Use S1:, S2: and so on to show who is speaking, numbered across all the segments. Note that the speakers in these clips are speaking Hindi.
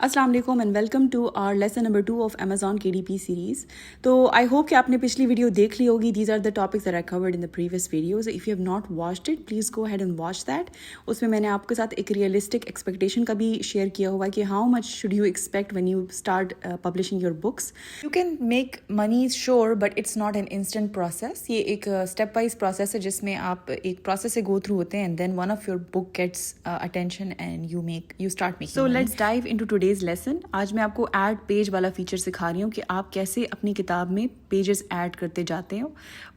S1: अस्सलाम वालेकुम and welcome to our lesson number 2 of Amazon KDP series. तो आई होप कि आपने पिछली वीडियो देख ली होगी। These are the topics that I covered in the previous videos. If you have not watched it please go ahead and watch that. उसमें मैंने आपके साथ एक रियलिस्टिक एक्सपेक्टेशन का भी शेयर किया हुआ है कि how much should you expect when you start publishing your books. You can make money sure but it's not an instant process. ये एक स्टेप वाइज प्रोसेस है जिसमें आप एक प्रोसेस से गो थ्रू होते हैं and then one of your book gets attention and you start making. So let's dive into today's lesson. आज मैं आपको ऐड पेज वाला फीचर सिखा रही हूँ कि आप कैसे अपनी किताब में पेजेस ऐड करते जाते हो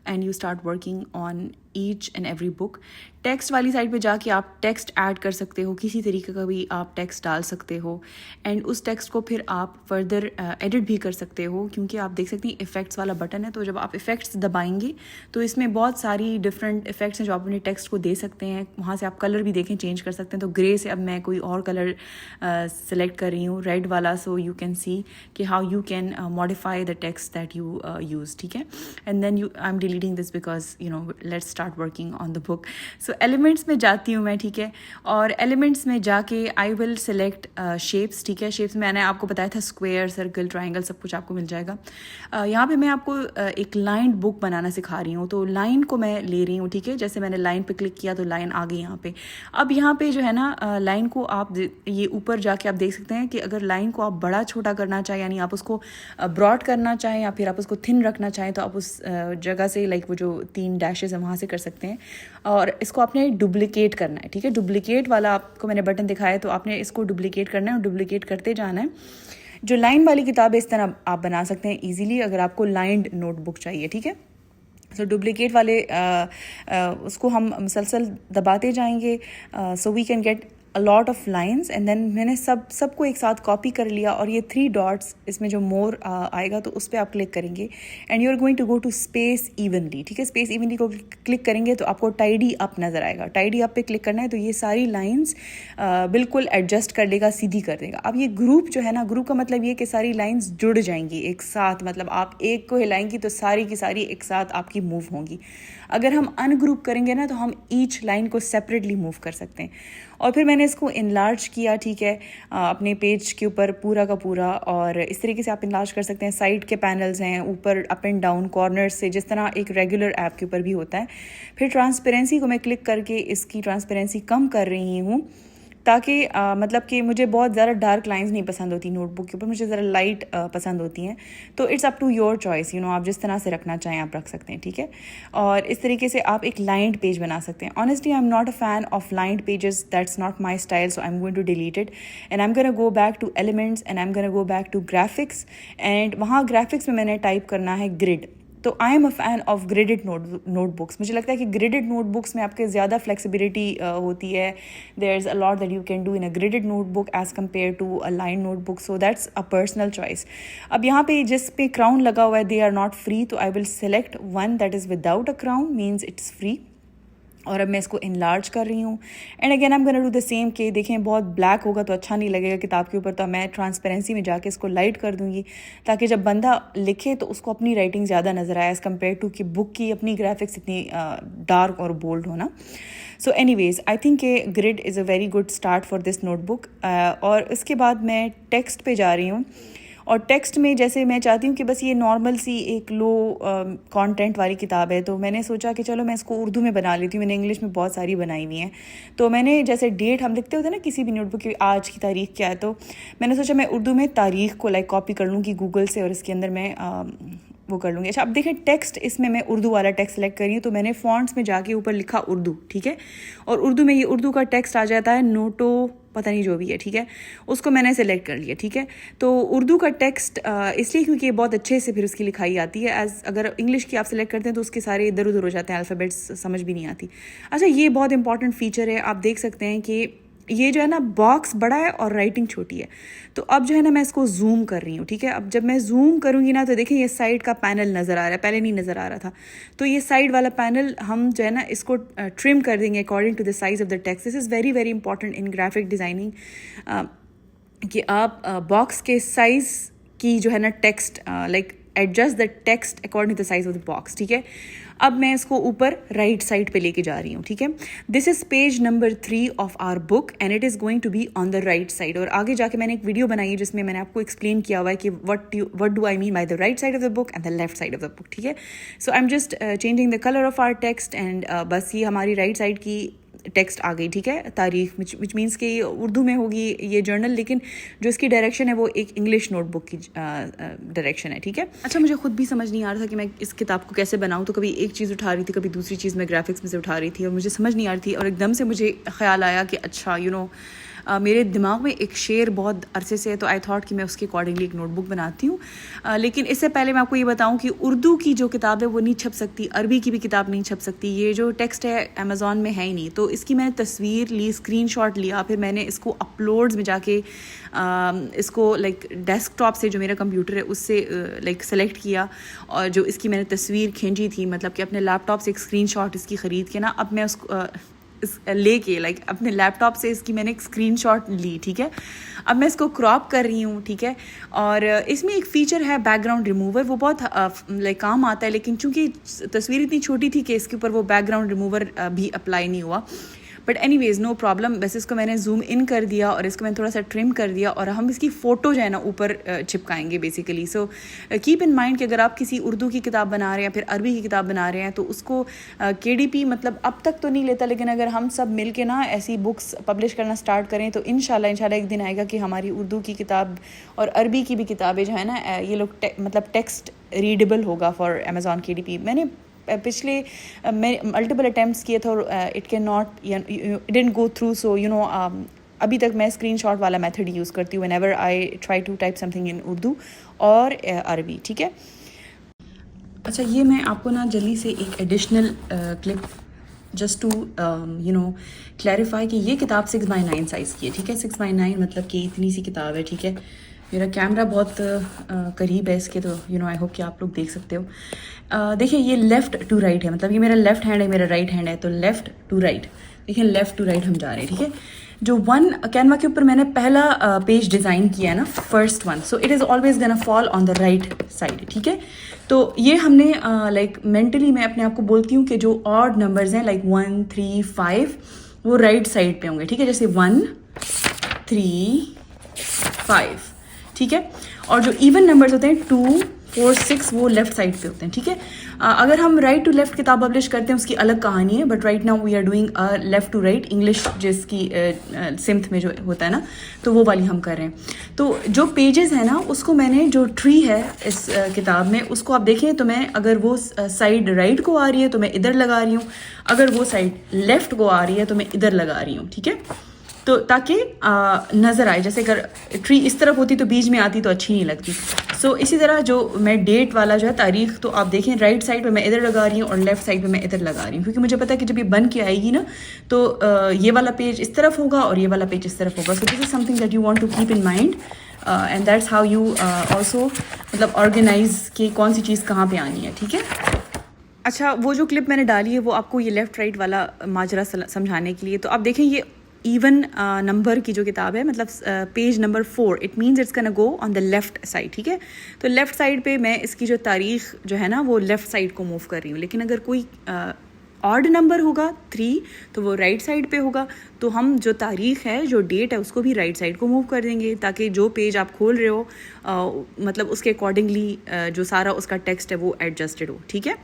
S1: and you start working on each and every book. Text वाली साइड पे जाके आप टेक्स्ट ऐड कर सकते हो, किसी तरीके का भी आप टेक्स्ट डाल सकते हो एंड उस टेक्स्ट को फिर आप फर्दर एडिट भी कर सकते हो, क्योंकि आप देख सकते हैं इफ़ेक्ट्स वाला बटन है। तो जब आप इफ़ेक्ट्स दबाएंगे तो इसमें बहुत सारी डिफरेंट इफ़ेक्ट्स हैं जो आप अपने टेक्स्ट को दे सकते हैं। वहाँ से आप कलर भी देखें चेंज कर सकते हैं। तो ग्रे से अब मैं कोई और कलर सेलेक्ट कर रही हूँ, रेड वाला, सो यू कैन सी कि how you can modify the text that you use. ठीक है, and then I am deleting this because let's start working on the book. So elements में जाती हूँ मैं, ठीक है, और एलिमेंट्स में जाके आई विल सेलेक्ट शेप्स। ठीक है, शेप्स मैंने आपको बताया था स्क्वायर, सर्कल, ट्राइंगल सब कुछ आपको मिल जाएगा। यहाँ पे मैं आपको एक लाइन बुक बनाना सिखा रही हूँ। तो लाइन को मैं ले रही हूँ, ठीक है, जैसे मैंने लाइन पे क्लिक किया तो लाइन आ गई यहाँ पे। अब यहाँ पे जो है ना लाइन को आप ये ऊपर जाके आप देख सकते हैं कि अगर लाइन को आप बड़ा छोटा करना चाहें, यानी आप उसको ब्रॉड करना चाहें या फिर आप उसको थिन रखना चाहें, तो आप उस जगह से लाइक वो जो 3 डैशेज है वहाँ से कर सकते हैं। और इसको आपने डुप्लिकेट करना है, ठीक है, डुप्लिकेट वाला आपको मैंने बटन दिखाया, तो आपने इसको डुप्लिकेट करना है और डुप्लिकेट करते जाना है। जो लाइन वाली किताब है इस तरह आप बना सकते हैं इजीली अगर आपको लाइंड नोटबुक चाहिए। ठीक है, सो डुप्लिकेट वाले उसको हम मुसलसल दबाते जाएंगे so we can get a lot of lines and then मैंने सबको एक साथ कॉपी कर लिया और ये 3 डॉट्स इसमें जो मोर आएगा तो उस पर आप क्लिक करेंगे and you are going to go to space evenly. ठीक है, स्पेस इवनली को क्लिक करेंगे तो आपको टाइडी अप नज़र आएगा। टाइडी अप पे क्लिक करना है तो ये सारी लाइन्स बिल्कुल एडजस्ट कर लेगा, सीधी कर देगा। अब ये ग्रुप जो है ना, ग्रुप का मतलब ये कि सारी लाइन्स जुड़ जाएंगी एक साथ, मतलब आप एक को हिलाएंगी तो सारी की सारी एक साथ आपकी मूव होंगी। अगर हम अनग्रुप करेंगे ना तो हम ईच लाइन को सेपरेटली मूव कर सकते हैं। और फिर मैंने इसको इनलार्ज किया, ठीक है, अपने पेज के ऊपर पूरा का पूरा। और इस तरीके से आप इनलार्ज कर सकते हैं। साइड के पैनल्स हैं, ऊपर अप एंड डाउन कॉर्नर्स से, जिस तरह एक रेगुलर ऐप के ऊपर भी होता है। फिर ट्रांसपेरेंसी को मैं क्लिक करके इसकी ट्रांसपेरेंसी कम कर रही हूँ ताकि मतलब कि मुझे बहुत ज़्यादा डार्क लाइंस नहीं पसंद होती नोटबुक के ऊपर, मुझे ज़रा लाइट पसंद होती हैं। तो it's up to your choice, आप जिस तरह से रखना चाहें आप रख सकते हैं। ठीक है, और इस तरीके से आप एक लाइंड पेज बना सकते हैं। Honestly I am not a fan of lined pages, that's not my style, so I am going to delete it and I am gonna go back to elements and I am gonna go back to graphics and वहाँ ग्राफिक्स में मैंने टाइप करना है ग्रिड। तो I am a fan of gridded notebooks. मुझे लगता है कि ग्रिडेड नोटबुक्स में आपके ज़्यादा फ्लेक्सिबिलिटी होती है। There is a lot that you can do in a gridded notebook as compare to a line notebook, so that's a personal choice. अब यहाँ पे जिस पे क्राउन लगा हुआ है दे आर नॉट फ्री, तो I will select one that is without a crown, means it's free. और अब मैं इसको इनलार्ज कर रही हूँ and again I am gonna do the same. कि देखें बहुत ब्लैक होगा तो अच्छा नहीं लगेगा किताब के ऊपर, तो मैं ट्रांसपेरेंसी में जाके इसको लाइट कर दूँगी ताकि जब बंदा लिखे तो उसको अपनी राइटिंग ज़्यादा नज़र आए एज़ कम्पेयर टू कि बुक की अपनी ग्राफिक्स इतनी डार्क और बोल्ड होना। So anyways I think a grid is a very good start for this notebook. और इसके बाद मैं टेक्स्ट पे जा रही हूँ और टेक्स्ट में जैसे मैं चाहती हूँ कि बस ये नॉर्मल सी एक लो कंटेंट वाली किताब है, तो मैंने सोचा कि चलो मैं इसको उर्दू में बना लेती हूँ। मैंने इंग्लिश में बहुत सारी बनाई हुई हैं, तो मैंने जैसे डेट हम लिखते होते हैं ना किसी भी नोटबुक की, आज की तारीख क्या है, तो मैंने सोचा मैं उर्दू में तारीख को लाइक कॉपी कर लूँगी गूगल से और इसके अंदर मैं वो कर लूँगी। अच्छा, अब देखें टेक्स्ट इसमें मैं उर्दू वाला टेक्स्ट सेलेक्ट करी हूँ, तो मैंने फॉन्ट्स में जाके ऊपर लिखा उर्दू, ठीक है, और उर्दू में ये उर्दू का टेक्स्ट आ जाता है, नोटो पता नहीं जो भी है, ठीक है, उसको मैंने सेलेक्ट कर लिया। ठीक है, तो उर्दू का टेक्स्ट इसलिए क्योंकि ये बहुत अच्छे से फिर उसकी लिखाई आती है। एज अगर इंग्लिश की आप सेलेक्ट करते हैं तो उसके सारे इधर उधर हो जाते हैं, अल्फ़ाबेट्स समझ भी नहीं आती। अच्छा, ये बहुत इंपॉर्टेंट फीचर है, आप देख सकते हैं कि ये जो है ना बॉक्स बड़ा है और राइटिंग छोटी है। तो अब जो है ना मैं इसको जूम कर रही हूँ। ठीक है, अब जब मैं जूम करूँगी ना तो देखिए ये साइड का पैनल नज़र आ रहा है, पहले नहीं नज़र आ रहा था। तो ये साइड वाला पैनल हम जो है ना इसको ट्रिम कर देंगे according to the size of the text. This is very very important in graphic designing कि आप बॉक्स के साइज़ की जो है ना text like adjust the text according to the size of the box, ठीक है। अब मैं इसको ऊपर राइट साइड पे लेके जा रही हूँ, ठीक है। This is page number 3 of our book and it is going to be on the right side. और आगे जाके मैंने एक वीडियो बनाई है जिसमें मैंने आपको एक्सप्लेन किया हुआ है कि what do I mean by the right side of the book and the left side of the book, ठीक है। So I am just changing the colour of our text and बस ये हमारी राइट साइड की टेक्स्ट आ गई, ठीक है, तारीख, विच मीन्स कि उर्दू में होगी ये जर्नल, लेकिन जो इसकी डायरेक्शन है वो एक इंग्लिश नोटबुक की डायरेक्शन है, ठीक है। अच्छा, मुझे खुद भी समझ नहीं आ रहा था कि मैं इस किताब को कैसे बनाऊँ, तो कभी एक चीज़ उठा रही थी, कभी दूसरी चीज़ मैं ग्राफिक्स में से उठा रही थी और मुझे समझ नहीं आ रही थी। और एकदम से मुझे ख्याल आया कि अच्छा मेरे दिमाग में एक शेर बहुत अरसे से है, तो आई थॉट कि मैं उसके अकॉर्डिंगली एक नोटबुक बनाती हूँ। लेकिन इससे पहले मैं आपको ये बताऊँ कि उर्दू की जो किताब है वो नहीं छप सकती, अरबी की भी किताब नहीं छप सकती। ये जो टेक्स्ट है अमेज़ॉन में है ही नहीं, तो इसकी मैंने तस्वीर ली, स्क्रीनशॉट लिया, फिर मैंने इसको अपलोड्स में जाके इसको लाइक डेस्कटॉप से जो मेरा कंप्यूटर है उससे लाइक सेलेक्ट किया, और जो इसकी मैंने तस्वीर खींची थी, मतलब कि अपने लैपटॉप से एक स्क्रीनशॉट इसकी ख़रीद के ना, अब मैं उसको लेके लाइक अपने लैपटॉप से इसकी मैंने एक स्क्रीनशॉट ली, ठीक है। अब मैं इसको क्रॉप कर रही हूँ, ठीक है। और इसमें एक फ़ीचर है बैकग्राउंड रिमूवर, वो बहुत लाइक काम आता है, लेकिन चूंकि तस्वीर इतनी छोटी थी कि इसके ऊपर वो बैकग्राउंड रिमूवर भी अप्लाई नहीं हुआ। बट एनीवेज नो प्रॉब्लम, बस इसको मैंने जूम इन कर दिया और इसको मैंने थोड़ा सा ट्रिम कर दिया और हम इसकी फ़ोटो जो है ना ऊपर चिपकाएंगे basically. So keep in mind कि अगर आप किसी उर्दू की किताब बना रहे हैं या फिर अरबी की किताब बना रहे हैं तो उसको KDP मतलब अब तक तो नहीं लेता, लेकिन अगर हम सब मिल के ना ऐसी बुक्स पब्लिश करना स्टार्ट करें तो इंशाल्लाह एक दिन आएगा कि हमारी उर्दू की किताब और अरबी की भी किताबें जो है ना ये लोग मतलब टेक्स्ट रीडेबल होगा फॉर अमेज़ॉन KDP। मैंने पिछले मल्टीपल अटैम्प्ट्स किए थे और it can not, it didn't go through. So अभी तक मैं स्क्रीनशॉट वाला मेथड यूज़ करती हूँ whenever I try to type something in Urdu और अरबी, ठीक है। अच्छा, ये मैं आपको ना जल्दी से एक additional clip just to clarify कि ये किताब 6x9 साइज़ की है, ठीक है। 6x9 मतलब कि इतनी सी किताब है, ठीक है। मेरा कैमरा बहुत करीब है इसके, तो आई होप कि आप लोग देख सकते हो। देखिए, ये लेफ़्ट टू राइट है, मतलब ये मेरा लेफ़्ट हैंड है, मेरा राइट हैंड है, तो लेफ़्ट टू राइट, देखिए लेफ़्ट टू राइट हम जा रहे हैं, ठीक है। जो वन कैनवा के ऊपर मैंने पहला पेज डिज़ाइन किया है ना, first one, so it is always gonna fall on the right side, ठीक है। तो ये हमने लाइक मेंटली मैं अपने आप को बोलती हूँ कि जो ऑड नंबर्स हैं लाइक 1, 3, 5 वो राइट साइड पे होंगे, ठीक है। जैसे 1, 3, 5, ठीक है। और जो इवन नंबर्स होते हैं 2, 4, 6 वो लेफ्ट साइड पे होते हैं, ठीक है। अगर हम राइट टू लेफ्ट किताब पब्लिश करते हैं उसकी अलग कहानी है, but right now we are doing left to right English, जिसकी सिम्थ में जो होता है ना, तो वो वाली हम कर रहे हैं। तो जो पेजेस है ना उसको मैंने, जो ट्री है इस किताब में, उसको आप देखें तो मैं अगर वो साइड राइट को आ रही है तो मैं इधर लगा रही हूँ, अगर वो साइड लेफ्ट को आ रही है तो मैं इधर लगा रही हूँ, ठीक है। तो ताकि नज़र आए, जैसे अगर ट्री इस तरफ होती तो बीच में आती तो अच्छी नहीं लगती। सो इसी तरह जो मैं डेट वाला जो है तारीख, तो आप देखें राइट साइड पे मैं इधर लगा रही हूँ और लेफ्ट साइड पे मैं इधर लगा रही हूँ, क्योंकि मुझे पता है कि जब ये बन के आएगी ना तो ये वाला पेज इस तरफ होगा और ये वाला पेज इस तरफ होगा। So this is something that you want to keep in mind and that's how you also मतलब ऑर्गेनाइज कि कौन सी चीज़ कहाँ पर आनी है, ठीक है। अच्छा, वो जो क्लिप मैंने डाली है वो आपको ये लेफ़्ट राइट वाला माजरा समझाने के लिए। तो आप देखें ये इवन नंबर की जो किताब है, मतलब page number 4, it means it's can go on the left side, ठीक है। तो लेफ़्ट साइड पे मैं इसकी जो तारीख जो है ना वो लेफ़्ट साइड को मूव कर रही हूँ, लेकिन अगर कोई ऑड नंबर होगा 3 तो वो राइट साइड पे होगा। तो हम जो तारीख है, जो डेट है, उसको भी राइट साइड को मूव कर देंगे ताकि जो पेज आप खोल रहे हो मतलब उसके अकॉर्डिंगली जो सारा उसका टेक्स्ट है वो एडजस्टेड हो, ठीक है।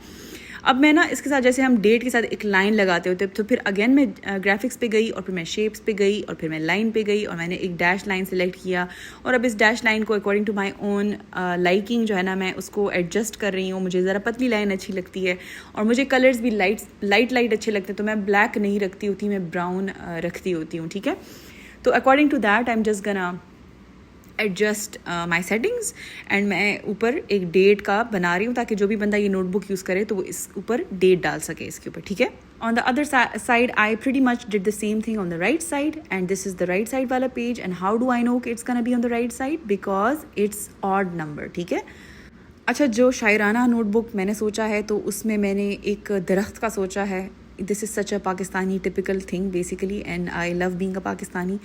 S1: अब मैं ना इसके साथ, जैसे हम डेट के साथ एक लाइन लगाते होते, तो फिर अगेन मैं ग्राफिक्स पे गई और फिर मैं शेप्स पे गई और फिर मैं लाइन पे गई और मैंने एक डैश लाइन सेलेक्ट किया और अब इस डैश लाइन को according to my own liking जो है ना मैं उसको एडजस्ट कर रही हूँ। मुझे ज़रा पतली लाइन अच्छी लगती है और मुझे कलर्स भी लाइट अच्छे लगते हैं, तो मैं ब्लैक नहीं रखती होती, मैं ब्राउन रखती होती हूँ, ठीक है। तो according to that I am just gonna adjust my settings and मैं ऊपर एक डेट का बना रही हूँ ताकि जो भी बंदा ये नोटबुक यूज़ करे तो वो इस ऊपर डेट डाल सके इसके ऊपर, ठीक है। On the other side I pretty much did the same thing on the right side and this is the right side वाला page. And how do I know कि it's gonna be on the right side? Because it's odd number, ठीक है। अच्छा, जो शायराना नोटबुक मैंने सोचा है तो उसमें मैंने एक दरख्त का सोचा है this is such a Pakistani typical thing basically, and I love being a Pakistani.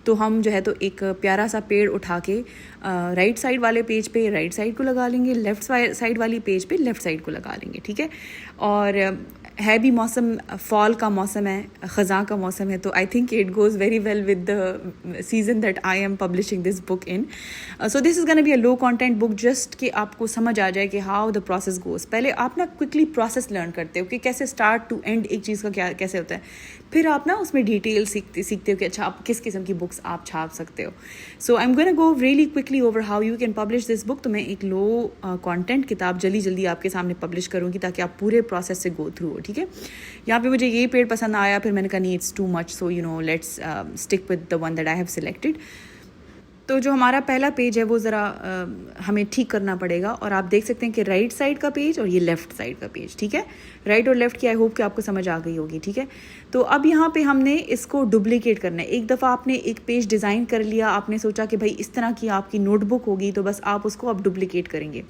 S1: तो हम जो है तो एक प्यारा सा पेड़ उठा के राइट साइड वाले पेज पे राइट साइड को लगा लेंगे, लेफ़्ट साइड वाली पेज पे लेफ़्ट साइड को लगा लेंगे, ठीक है। और है भी मौसम फॉल का मौसम है, ख़ज़ां का मौसम है, तो I think it goes very well with the season that I M publishing this book in. So this is gonna be a low content book, just कि आपको समझ आ जाए कि हाउ द प्रोसेस गोज़। पहले आप ना क्विकली प्रोसेस लर्न करते हो कि कैसे स्टार्ट टू एंड एक चीज़ का क्या कैसे होता है, फिर आप ना उसमें डिटेल सीखते हो कि अच्छा आप किस किस्म की बुक्स आप छाप सकते हो। So I am gonna go really quickly over how you can publish this book. तो मैं एक लो कंटेंट किताब जल्दी आपके सामने पब्लिश करूँगी ताकि आप पूरे प्रोसेस से गो थ्रू हो, ठीक है। यहाँ पे मुझे ये पेड़ पसंद आया, फिर मैंने कहा नहीं it's too much, so you know let's stick with the one that I have selected. तो जो हमारा पहला पेज है वो ज़रा हमें ठीक करना पड़ेगा, और आप देख सकते हैं कि राइट साइड का पेज और ये लेफ़्ट साइड का पेज, ठीक है। राइट और लेफ़्ट की आई होप कि आपको समझ आ गई होगी, ठीक है। तो अब यहाँ पे हमने इसको डुप्लीकेट करना है। एक दफ़ा आपने एक पेज डिज़ाइन कर लिया, आपने सोचा कि भाई इस तरह की आपकी नोटबुक होगी, तो बस आप उसको अब डुप्लीकेट करेंगे।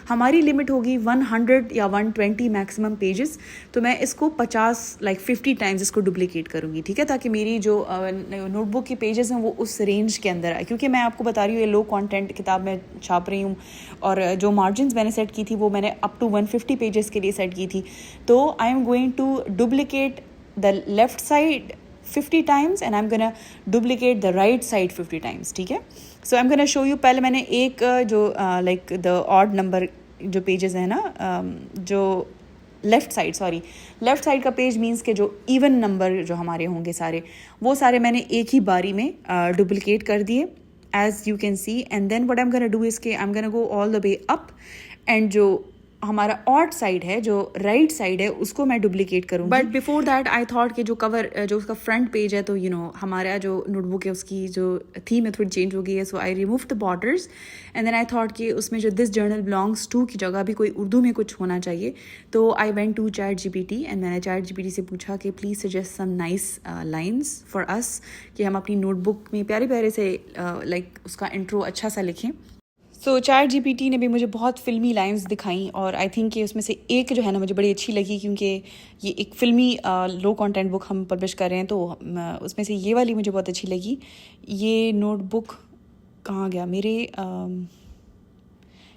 S1: हमारी लिमिट होगी 100 या 120 मैक्सिमम पेजेस, तो मैं इसको 50 टाइम्स इसको डुप्लीकेट करूँगी, ठीक है, ताकि मेरी जो नोटबुक की पेजेस हैं वो उस रेंज के अंदर आए। क्योंकि मैं आपको बता रही हूँ ये लो कंटेंट किताब मैं छाप रही हूँ, और जो मार्जिन्स मैंने सेट की थी वो मैंने अप टू 150 पेजेस के लिए सेट की थी। तो I am going to duplicate the left side 50 times and I am gonna duplicate the right side 50 times, ठीक है। So I am gonna show you. पहले मैंने एक जो लाइक द ऑड नंबर जो पेजेस है ना, जो लेफ़्ट साइड का पेज मीन्स के जो इवन नंबर जो हमारे होंगे सारे, वो सारे मैंने एक ही बारी में डुप्लीकेट कर दिए, as you can see, and then what I'm gonna do is कि I'm gonna go all the way up, and जो हमारा ऑड साइड है, जो राइट साइड है, उसको मैं डुप्लीकेट करूँगी। But before that I thought कि जो कवर जो उसका फ्रंट पेज है, तो यू नो हमारा जो नोटबुक है उसकी जो थीम है थोड़ी चेंज हो गई है, so I remove the borders and then I thought कि उसमें जो दिस जर्नल बिलोंग्स टू की जगह भी कोई उर्दू में कुछ होना चाहिए। तो I went to ChatGPT and मैंने ChatGPT से पूछा कि please suggest some nice lines for us, कि हम अपनी नोटबुक में प्यारे प्यारे से लाइक उसका इंट्रो अच्छा सा लिखें। सो ChatGPT ने भी मुझे बहुत फ़िल्मी लाइंस दिखाई, और आई थिंक कि उसमें से एक जो है ना मुझे बड़ी अच्छी लगी, क्योंकि ये एक फ़िल्मी लो कंटेंट बुक हम पब्लिश कर रहे हैं, तो उसमें से ये वाली मुझे बहुत अच्छी लगी। ये नोटबुक कहाँ गया मेरे,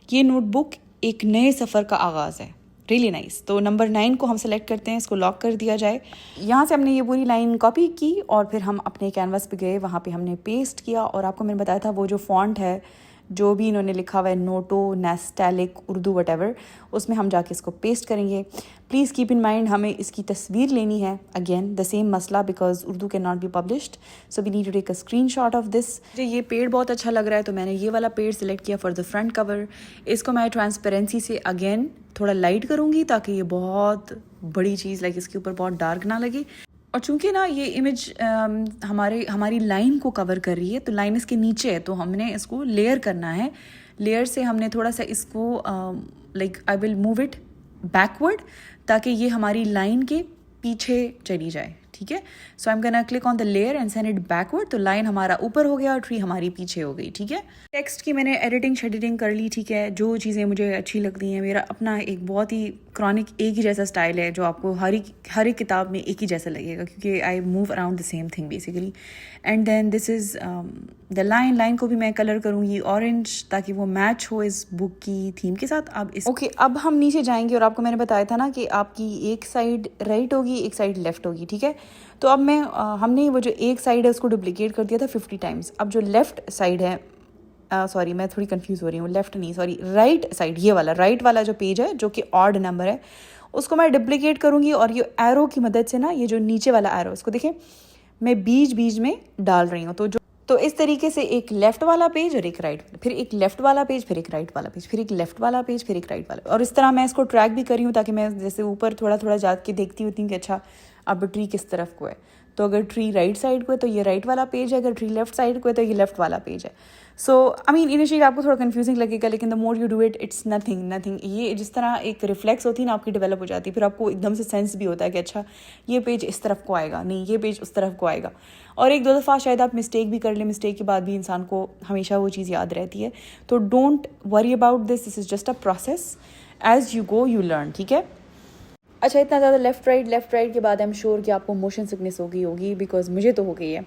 S1: ये नोटबुक एक नए सफ़र का आगाज़ है, रियली नाइस। तो नंबर 9 को हम सेलेक्ट करते हैं, इसको लॉक कर दिया जाए। यहाँ से हमने ये पूरी लाइन कॉपी की और फिर हम अपने कैनवास पे गए, वहाँ पे हमने पेस्ट किया, और आपको मैंने बताया था वो जो फॉन्ट है जो भी इन्होंने लिखा हुआ है, नोटो, नेस्टैलिक, उर्दू वटेवर, उसमें हम जाके इसको पेस्ट करेंगे। प्लीज़ कीप इन माइंड हमें इसकी तस्वीर लेनी है, अगेन द सेम मसला, because Urdu can not be published, so we need to take a screenshot of this. मुझे ये पेड़ बहुत अच्छा लग रहा है, तो मैंने ये वाला पेड़ सिलेक्ट किया फॉर द फ्रंट कवर। इसको मैं ट्रांसपेरेंसी से अगेन थोड़ा लाइट करूँगी ताकि ये बहुत बड़ी चीज़ लाइक इसके ऊपर बहुत डार्क ना लगे। और चूंकि ना ये इमेज हमारी लाइन को कवर कर रही है, तो लाइन इसके नीचे है, तो हमने इसको लेयर करना है। लेयर से हमने थोड़ा सा इसको like I will move it backward, ताकि ये हमारी लाइन के पीछे चली जाए, ठीक है। So I am gonna click on the layer and send it backward, तो लाइन हमारा ऊपर हो गया और ट्री हमारी पीछे हो गई, ठीक है। टेक्स्ट की मैंने एडिटिंग कर ली, ठीक है। जो चीज़ें मुझे अच्छी लगती हैं, मेरा अपना एक बहुत ही क्रॉनिक एक ही जैसा स्टाइल है, जो आपको हर एक किताब में एक ही जैसा लगेगा, क्योंकि I move around the same thing basically. And then this is the line को भी मैं कलर करूँगी ऑरेंज, ताकि वो मैच हो इस बुक की थीम के साथ। अब इस ओके, अब हम नीचे जाएंगे, और आपको मैंने बताया था ना कि आपकी एक साइड राइट होगी, एक साइड लेफ्ट होगी, ठीक है। तो अब हमने वो जो एक साइड है उसको डुप्लीकेट कर दिया था 50 टाइम्स। अब जो लेफ़्ट साइड है, सॉरी मैं थोड़ी कंफ्यूज हो रही हूँ, लेफ्ट नहीं सॉरी राइट साइड, ये वाला राइट वाला जो पेज है जो कि ऑड नंबर है, उसको मैं डुप्लीकेट करूँगी, और ये एरो की मदद से ना, ये जो नीचे वाला एरो, इसको देखें मैं बीच में डाल रही हूँ। तो इस तरीके से एक लेफ़्ट वाला पेज और एक राइट, फिर एक लेफ़्ट वाला पेज, फिर एक राइट वाला पेज, फिर एक लेफ़्ट वाला पेज, फिर एक राइट वाला, और इस तरह मैं इसको ट्रैक भी कर रही हूँ, ताकि मैं जैसे ऊपर थोड़ा जाके देखती होती हूँ कि अच्छा अब ट्री किस तरफ को है। तो अगर ट्री राइट साइड को है तो ये राइट वाला पेज है, अगर ट्री लेफ्ट साइड को है तो ये लेफ्ट वाला पेज है। सो आई मीन इनिशियली आपको थोड़ा कंफ्यूजिंग लगेगा, लेकिन the more you do it, it's nothing. ये जिस तरह एक रिफ्लेक्स होती है ना आपकी, डेवलप हो जाती है, फिर आपको एकदम से सेंस भी होता है कि अच्छा ये पेज इस तरफ को आएगा, नहीं ये पेज उस तरफ को आएगा। और एक दो दफ़ा शायद आप मिस्टेक भी कर लें, मिस्टेक के बाद भी इंसान को हमेशा वो चीज़ याद रहती है। तो don't worry about this is just a process, as you go you learn, ठीक है। अच्छा, इतना ज़्यादा लेफ़्ट राइट के बाद आई एम श्योर कि आपको मोशन सिकनेस हो गई होगी, बिकॉज मुझे तो हो गई है।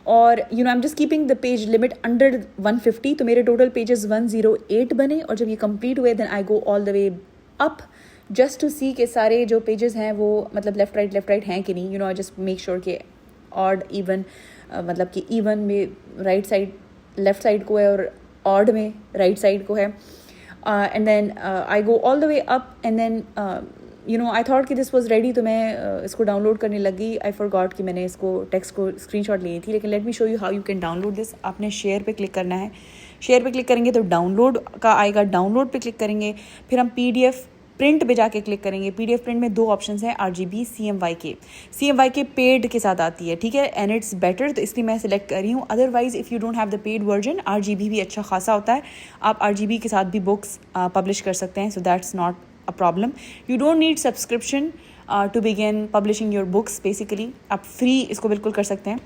S1: और आई am just keeping the page limit under 150, तो मेरे टोटल पेजेस 108 बने, और जब ये कंप्लीट हुए then I go all the way up just to see के सारे जो पेजेस हैं वो मतलब लेफ़्ट राइट हैं कि नहीं। आई जस्ट मेक श्योर कि ऑड इवन मतलब कि इवन में राइट साइड लेफ़्ट साइड को है और ऑड में राइट साइड को है। And then I go all the way up and then I thought कि दिस वॉज रेडी, तो मैं इसको डाउनलोड करने लगी। आई फॉरगॉट कि मैंने इसको टेक्स्ट को स्क्रीनशॉट ली थी, लेकिन let me show you how you can download this. आपने शेयर पे क्लिक करना है, शेयर पे क्लिक करेंगे तो डाउनलोड का आएगा, डाउनलोड पे क्लिक करेंगे, फिर हम PDF प्रिंट पे जाके क्लिक करेंगे। PDF प्रिंट में 2 ऑप्शंस हैं, RGB CMYK। CMYK पेड के साथ आती है, ठीक है, एंड इट्स बेटर, तो इसलिए मैं सिलेक्ट कर रही हूँ। Otherwise if you don't have the paid version, RGB भी अच्छा खासा होता है, आप RGB के साथ भी बुक्स पब्लिश कर सकते हैं, so that's not a problem. You don't need subscription to begin publishing your books basically. आप फ्री इसको बिल्कुल कर सकते हैं,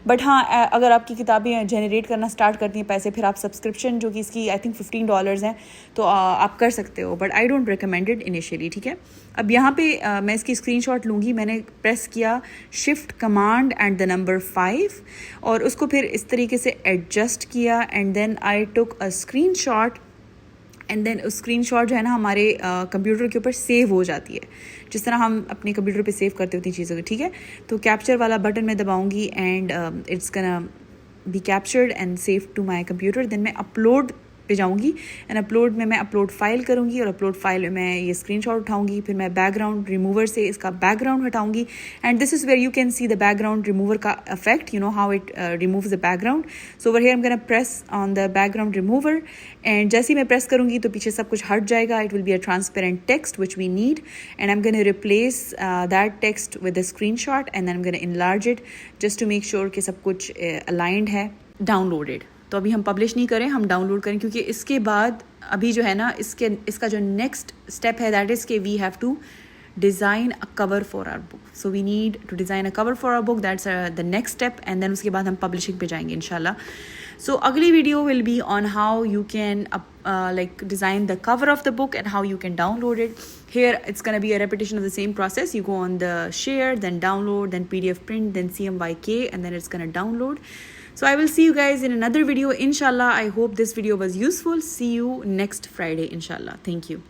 S1: बट हाँ अगर आपकी किताबें जनरेट करना स्टार्ट करती हैं पैसे, फिर आप सब्सक्रिप्शन जो कि इसकी आई थिंक $15 हैं, तो आप कर सकते हो, but I don't recommend it initially, ठीक है। अब यहाँ पे मैं इसकी स्क्रीनशॉट लूँगी। मैंने प्रेस किया shift command and the number 5 और उसको फिर इस तरीके से एडजस्ट किया, and then I took a screenshot, and then उस स्क्रीनशॉट जो है ना हमारे कंप्यूटर के ऊपर सेव हो जाती है, जिस तरह हम अपने कंप्यूटर पे सेव करते होते हैं चीज़ों को, ठीक है। तो कैप्चर वाला बटन मैं दबाऊंगी and it's gonna be captured and save to my computer. Then मैं अपलोड पे जाऊंगी एंड अपलोड में मैं अपलोड फाइल करूंगी, और अपलोड फाइल में मैं ये स्क्रीनशॉट उठाऊंगी, फिर मैं बैकग्राउंड रिमूवर से इसका बैकग्राउंड हटाऊंगी, and this is where you can see the background remover का effect, how it removes the background. So over here I am gonna press on the background remover, and जैसे ही मैं प्रेस करूंगी तो पीछे सब कुछ हट जाएगा। It will be a transparent text which we need, and I am gonna replace that text with the screenshot, and then I am gonna enlarge it just to make sure कि सब कुछ अलाइंड है। डाउनलोडेड, तो अभी हम पब्लिश नहीं करें, हम डाउनलोड करें, क्योंकि इसके बाद अभी जो है ना इसका जो नेक्स्ट स्टेप है दैट इज़ के we have to design a cover for our book. So we need to design a cover for our book, that's the next step, and then उसके बाद हम पब्लिशिंग पे जाएंगे इंशाल्लाह। सो अगली video will be on how you can like design the cover of the book and how you can download it. Here it's going to be a repetition of the same process. You go on the share, then download, then PDF print, then CMYK, and then it's going to download. So I will see you guys in another video inshallah. I hope this video was useful. See you next Friday inshallah. Thank you.